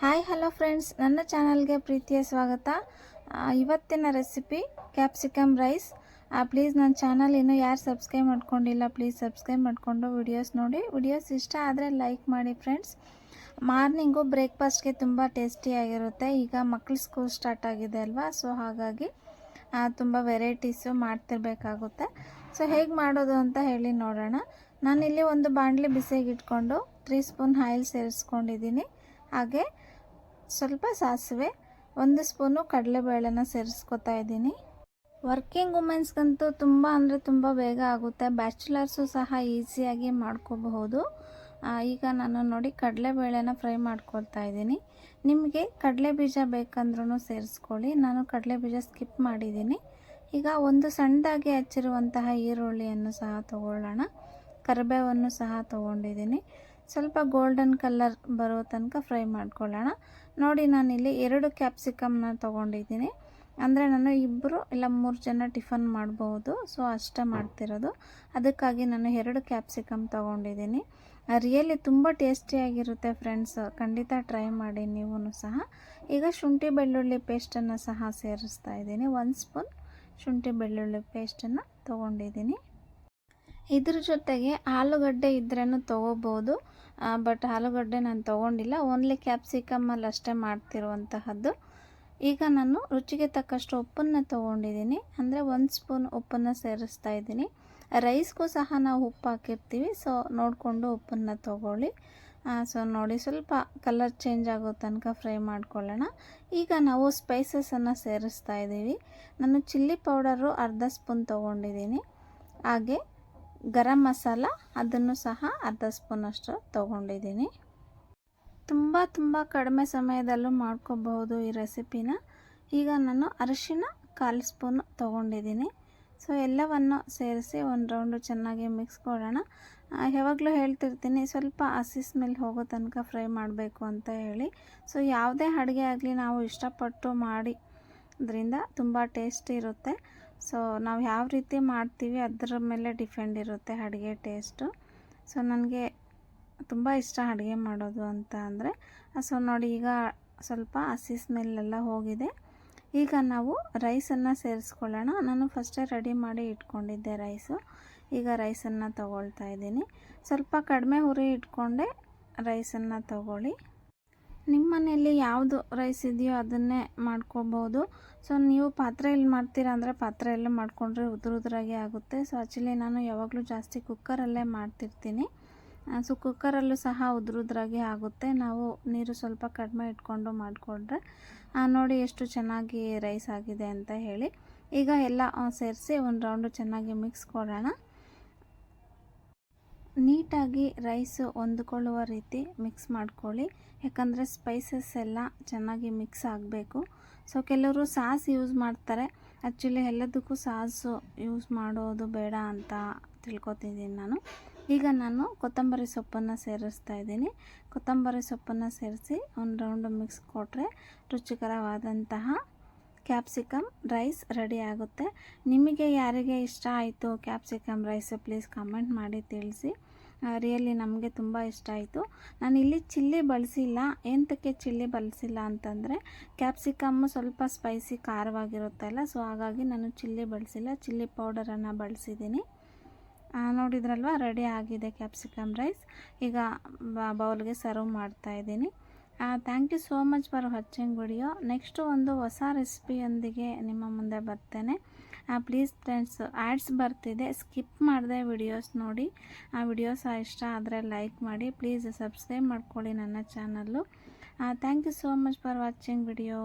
Hi hello friends, ನನ್ನ ಚಾನಲ್ಗೆ ಪ್ರೀತಿಯ ಸ್ವಾಗತ. ಇವತ್ತಿನ ರೆಸಿಪಿ ಕ್ಯಾಪ್ಸಿಕಮ್ ರೈಸ್. ಪ್ಲೀಸ್ ನನ್ನ ಚಾನಲ್ ಇನ್ನೂ ಯಾರು ಸಬ್ಸ್ಕ್ರೈಬ್ ಮಾಡ್ಕೊಂಡಿಲ್ಲ, ಪ್ಲೀಸ್ ಸಬ್ಸ್ಕ್ರೈಬ್ ಮಾಡಿಕೊಂಡು ವಿಡಿಯೋಸ್ ನೋಡಿ. ವಿಡಿಯೋಸ್ ಇಷ್ಟ ಆದರೆ ಲೈಕ್ ಮಾಡಿ ಫ್ರೆಂಡ್ಸ್. ಮಾರ್ನಿಂಗು ಬ್ರೇಕ್ಫಾಸ್ಟ್ಗೆ ತುಂಬ ಟೇಸ್ಟಿಯಾಗಿರುತ್ತೆ. ಈಗ ಮಕ್ಕಳ ಸ್ಕೂಲ್ ಸ್ಟಾರ್ಟ್ ಆಗಿದೆ ಅಲ್ವಾ, ಸೊ ಹಾಗಾಗಿ ತುಂಬ ವೆರೈಟೀಸು ಮಾಡ್ತಿರ್ಬೇಕಾಗುತ್ತೆ. ಸೊ ಹೇಗೆ ಮಾಡೋದು ಅಂತ ಹೇಳಿ ನೋಡೋಣ. ನಾನಿಲ್ಲಿ ಒಂದು ಬಾಣಲಿ ಬಿಸಿಗೆ ಇಟ್ಕೊಂಡು 3 ಸ್ಪೂನ್ ಆಯಿಲ್ ಸೇರಿಸ್ಕೊಂಡಿದ್ದೀನಿ. ಹಾಗೆ ಸ್ವಲ್ಪ ಸಾಸಿವೆ, 1 ಸ್ಪೂನು ಕಡಲೆಬೇಳೆನ ಸೇರಿಸ್ಕೊತಾ ಇದ್ದೀನಿ. ವರ್ಕಿಂಗ್ ವುಮೆನ್ಸ್ಗಂತೂ ತುಂಬ ಅಂದರೆ ತುಂಬ ಬೇಗ ಆಗುತ್ತೆ. ಬ್ಯಾಚುಲರ್ಸು ಸಹ ಈಸಿಯಾಗಿ ಮಾಡ್ಕೋಬಹುದು. ಈಗ ನಾನು ನೋಡಿ ಕಡಲೆಬೇಳೆನ ಫ್ರೈ ಮಾಡ್ಕೊಳ್ತಾ ಇದ್ದೀನಿ. ನಿಮಗೆ ಕಡಲೆ ಬೀಜ ಬೇಕಂದ್ರೂ ಸೇರಿಸ್ಕೊಳ್ಳಿ. ನಾನು ಕಡಲೆ ಬೀಜ ಸ್ಕಿಪ್ ಮಾಡಿದ್ದೀನಿ. ಈಗ ಒಂದು ಸಣ್ಣದಾಗಿ ಹಚ್ಚಿರುವಂತಹ ಈರುಳ್ಳಿಯನ್ನು ಸಹ ತೊಗೊಳ್ಳೋಣ. ಕರಿಬೇವನ್ನು ಸಹ ತೊಗೊಂಡಿದ್ದೀನಿ. ಸ್ವಲ್ಪ ಗೋಲ್ಡನ್ ಕಲರ್ ಬರೋ ತನಕ ಫ್ರೈ ಮಾಡ್ಕೊಳ್ಳೋಣ. ನೋಡಿ, ನಾನಿಲ್ಲಿ 2 ಕ್ಯಾಪ್ಸಿಕಮ್ನ ತೊಗೊಂಡಿದ್ದೀನಿ. ಅಂದರೆ ನಾನು 2 ಇಲ್ಲ 3 ಜನ ಟಿಫನ್ ಮಾಡ್ಬೋದು, ಸೊ ಅಷ್ಟೇ ಮಾಡ್ತಿರೋದು. ಅದಕ್ಕಾಗಿ ನಾನು 2 ಕ್ಯಾಪ್ಸಿಕಮ್ ತೊಗೊಂಡಿದ್ದೀನಿ. ರಿಯಲಿ ತುಂಬ ಟೇಸ್ಟಿಯಾಗಿರುತ್ತೆ ಫ್ರೆಂಡ್ಸ್, ಖಂಡಿತ ಟ್ರೈ ಮಾಡಿ ನೀವು ಸಹ. ಈಗ ಶುಂಠಿ ಬೆಳ್ಳುಳ್ಳಿ ಪೇಸ್ಟನ್ನು ಸಹ ಸೇರಿಸ್ತಾ ಇದ್ದೀನಿ. 1 ಸ್ಪೂನ್ ಶುಂಠಿ ಬೆಳ್ಳುಳ್ಳಿ ಪೇಸ್ಟನ್ನು ತೊಗೊಂಡಿದ್ದೀನಿ. ಇದ್ರ ಜೊತೆಗೆ ಆಲೂಗಡ್ಡೆ ಇದ್ರೂ ತೊಗೋಬೋದು, ಬಟ್ ಆಲೂಗಡ್ಡೆ ನಾನು ತೊಗೊಂಡಿಲ್ಲ. ಓನ್ಲಿ ಕ್ಯಾಪ್ಸಿಕಮ್ಮಲ್ಲಿ ಅಷ್ಟೇ ಮಾಡ್ತಿರುವಂತಹದ್ದು. ಈಗ ನಾನು ರುಚಿಗೆ ತಕ್ಕಷ್ಟು ಉಪ್ಪನ್ನು ತೊಗೊಂಡಿದ್ದೀನಿ. ಅಂದರೆ 1 ಸ್ಪೂನ್ ಉಪ್ಪನ್ನು ಸೇರಿಸ್ತಾ ಇದ್ದೀನಿ. ರೈಸ್ಗೂ ಸಹ ನಾವು ಉಪ್ಪು ಹಾಕಿರ್ತೀವಿ, ಸೊ ನೋಡಿಕೊಂಡು ಉಪ್ಪನ್ನು ತೊಗೊಳ್ಳಿ. ಸೊ ನೋಡಿ, ಸ್ವಲ್ಪ ಕಲರ್ ಚೇಂಜ್ ಆಗೋ ತನಕ ಫ್ರೈ ಮಾಡ್ಕೊಳ್ಳೋಣ. ಈಗ ನಾವು ಸ್ಪೈಸಸನ್ನು ಸೇರಿಸ್ತಾ ಇದ್ದೀವಿ. ನಾನು ಚಿಲ್ಲಿ ಪೌಡರು 1/2 ಸ್ಪೂನ್ ತೊಗೊಂಡಿದ್ದೀನಿ. ಹಾಗೆ ಗರಂ ಮಸಾಲ ಅದನ್ನು ಸಹ 1/2 ಸ್ಪೂನಷ್ಟು ತೊಗೊಂಡಿದ್ದೀನಿ. ತುಂಬ ಕಡಿಮೆ ಸಮಯದಲ್ಲೂ ಮಾಡ್ಕೋಬಹುದು ಈ ರೆಸಿಪಿನ. ಈಗ ನಾನು ಅರಿಶಿನ 1/4 ಸ್ಪೂನು ತೊಗೊಂಡಿದ್ದೀನಿ. ಸೊ ಎಲ್ಲವನ್ನು ಸೇರಿಸಿ ಒಂದು ರೌಂಡು ಚೆನ್ನಾಗಿ ಮಿಕ್ಸ್ ಕೊಡೋಣ. ಯಾವಾಗಲೂ ಹೇಳ್ತಿರ್ತೀನಿ, ಸ್ವಲ್ಪ ಹಸಿ ಸ್ಮೆಲ್ ಹೋಗೋ ತನಕ ಫ್ರೈ ಮಾಡಬೇಕು ಅಂತ ಹೇಳಿ. ಸೊ ಯಾವುದೇ ಅಡುಗೆ ಆಗಲಿ ನಾವು ಇಷ್ಟಪಟ್ಟು ಮಾಡಿದ್ರಿಂದ ತುಂಬ ಟೇಸ್ಟಿ ಇರುತ್ತೆ. ಸೊ ನಾವು ಯಾವ ರೀತಿ ಮಾಡ್ತೀವಿ ಅದರ ಮೇಲೆ ಡಿಪೆಂಡ್ ಇರುತ್ತೆ ಅಡುಗೆ ಟೇಸ್ಟು. ಸೊ ನನಗೆ ತುಂಬ ಇಷ್ಟ ಅಡುಗೆ ಮಾಡೋದು ಅಂತ ಅಂದರೆ. ಸೊ ನೋಡಿ, ಈಗ ಸ್ವಲ್ಪ ಹಸಿ ಸ್ಮೆಲ್ಲೆಲ್ಲ ಹೋಗಿದೆ. ಈಗ ನಾವು ರೈಸನ್ನು ಸೇರಿಸ್ಕೊಳ್ಳೋಣ. ನಾನು ಫಸ್ಟೇ ರೆಡಿ ಮಾಡಿ ಇಟ್ಕೊಂಡಿದ್ದೆ ರೈಸು. ಈಗ ರೈಸನ್ನು ತೊಗೊಳ್ತಾ ಇದ್ದೀನಿ. ಸ್ವಲ್ಪ ಕಡಿಮೆ ಉರಿ ಇಟ್ಕೊಂಡೆ ರೈಸನ್ನು ತೊಗೊಳ್ಳಿ. ನಿಮ್ಮ ಮನೆಯಲ್ಲಿ ಯಾವುದು ರೈಸ್ ಇದೆಯೋ ಅದನ್ನೇ ಮಾಡ್ಕೋಬೋದು. ಸೊ ನೀವು ಪಾತ್ರೆಯಲ್ಲಿ ಮಾಡ್ತೀರಾ ಅಂದರೆ ಪಾತ್ರೆಯಲ್ಲೇ ಮಾಡಿಕೊಂಡ್ರೆ ಉದುರಾಗೆ ಆಗುತ್ತೆ. ಸೊ ಆ್ಯಕ್ಚುಲಿ ನಾನು ಯಾವಾಗಲೂ ಜಾಸ್ತಿ ಕುಕ್ಕರಲ್ಲೇ ಮಾಡ್ತಿರ್ತೀನಿ. ಸೊ ಕುಕ್ಕರಲ್ಲೂ ಸಹ ಉದುರಾಗೆ ಆಗುತ್ತೆ. ನಾವು ನೀರು ಸ್ವಲ್ಪ ಕಡಿಮೆ ಇಟ್ಕೊಂಡು ಮಾಡಿಕೊಂಡ್ರೆ ನೋಡಿ ಎಷ್ಟು ಚೆನ್ನಾಗಿ ರೈಸ್ ಆಗಿದೆ ಅಂತ ಹೇಳಿ. ಈಗ ಎಲ್ಲ ಸೇರಿಸಿ ಒಂದು ರೌಂಡು ಚೆನ್ನಾಗಿ ಮಿಕ್ಸ್ ಕೊಡೋಣ. ನೀಟಾಗಿ ರೈಸು ಹೊಂದ್ಕೊಳ್ಳುವ ರೀತಿ ಮಿಕ್ಸ್ ಮಾಡ್ಕೊಳ್ಳಿ, ಯಾಕಂದರೆ ಸ್ಪೈಸಸ್ ಎಲ್ಲ ಚೆನ್ನಾಗಿ ಮಿಕ್ಸ್ ಆಗಬೇಕು. ಸೊ ಕೆಲವರು ಸಾಸ್ ಯೂಸ್ ಮಾಡ್ತಾರೆ. ಆ್ಯಕ್ಚುಲಿ ಎಲ್ಲದಕ್ಕೂ ಸಾಸು ಯೂಸ್ ಮಾಡೋದು ಬೇಡ ಅಂತ ತಿಳ್ಕೊತಿದ್ದೀನಿ ನಾನು. ಈಗ ನಾನು ಕೊತ್ತಂಬರಿ ಸೊಪ್ಪನ್ನು ಸೇರಿಸ್ತಾ ಇದ್ದೀನಿ. ಕೊತ್ತಂಬರಿ ಸೊಪ್ಪನ್ನು ಸೇರಿಸಿ ಒಂದು ರೌಂಡು ಮಿಕ್ಸ್ ಕೊಟ್ಟರೆ ರುಚಿಕರವಾದಂತಹ ಕ್ಯಾಪ್ಸಿಕಮ್ ರೈಸ್ ರೆಡಿ ಆಗುತ್ತೆ. ನಿಮಗೆ ಯಾರಿಗೆ ಇಷ್ಟ ಆಯಿತು ಕ್ಯಾಪ್ಸಿಕಮ್ ರೈಸ್, ಪ್ಲೀಸ್ ಕಮೆಂಟ್ ಮಾಡಿ ತಿಳಿಸಿ. ರಿಯಲಿ ನಮಗೆ ತುಂಬ ಇಷ್ಟ ಆಯಿತು. ನಾನಿಲ್ಲಿ ಚಿಲ್ಲಿ ಬಳಸಿಲ್ಲ. ಎಂತಕ್ಕೆ ಚಿಲ್ಲಿ ಬಳಸಿಲ್ಲ ಅಂತಂದರೆ ಕ್ಯಾಪ್ಸಿಕಮ್ಮು ಸ್ವಲ್ಪ ಸ್ಪೈಸಿ ಖಾರವಾಗಿರುತ್ತಲ್ಲ, ಸೊ ಹಾಗಾಗಿ ನಾನು ಚಿಲ್ಲಿ ಬಳಸಿಲ್ಲ, ಚಿಲ್ಲಿ ಪೌಡರನ್ನು ಬಳಸಿದ್ದೀನಿ. ನೋಡಿದ್ರಲ್ವ, ರೆಡಿ ಆಗಿದೆ ಕ್ಯಾಪ್ಸಿಕಮ್ ರೈಸ್. ಈಗ ಬೌಲ್ಗೆ ಸರ್ವ್ ಮಾಡ್ತಾಯಿದ್ದೀನಿ. Thank you so much for watching video. Next ಒಂದು ಹೊಸ ರೆಸಿಪಿಯೊಂದಿಗೆ ನಿಮ್ಮ ಮುಂದೆ ಬರ್ತೇನೆ. ಪ್ಲೀಸ್ ಫ್ರೆಂಡ್ಸ್, ಆ್ಯಡ್ಸ್ ಬರ್ತಿದೆ, ಸ್ಕಿಪ್ ಮಾಡಿದೆ ವಿಡಿಯೋಸ್ ನೋಡಿ. ಆ ವಿಡಿಯೋಸ್ ಇಷ್ಟ ಆದರೆ ಲೈಕ್ ಮಾಡಿ, ಪ್ಲೀಸ್ ಸಬ್ಸ್ಕ್ರೈಬ್ ಮಾಡ್ಕೊಳ್ಳಿ ನನ್ನ channel. Thank you so much for watching video.